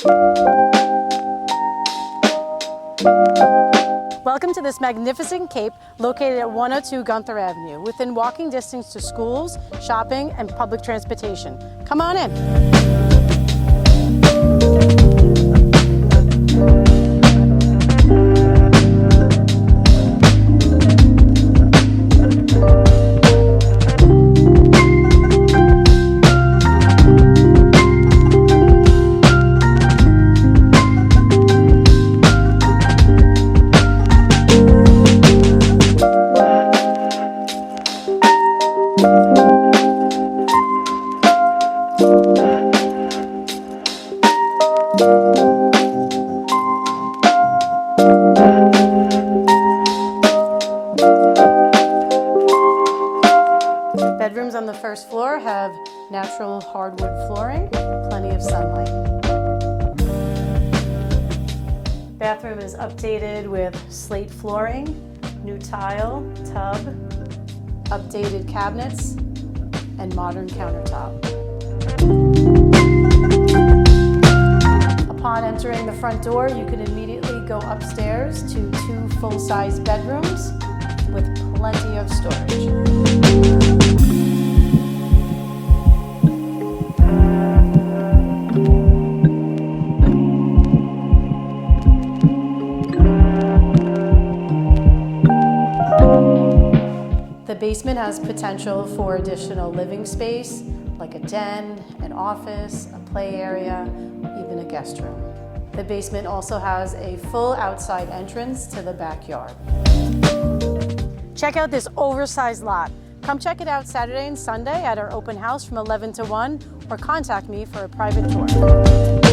Welcome to this magnificent cape located at 102 Guenter Avenue, within walking distance to schools, shopping, and public transportation. Come on in. Bedrooms on the first floor have natural hardwood flooring, plenty of sunlight. Bathroom is updated with slate flooring, new tile, tub, updated cabinets, and modern countertop. Upon entering the front door, you can immediately go upstairs to 2 full-size bedrooms with plenty of storage. The basement has potential for additional living space, like a den, an office, a play area, even a guest room. The basement also has a full outside entrance to the backyard. Check out this oversized lot. Come check it out Saturday and Sunday at our open house from 11 to 1, or contact me for a private tour.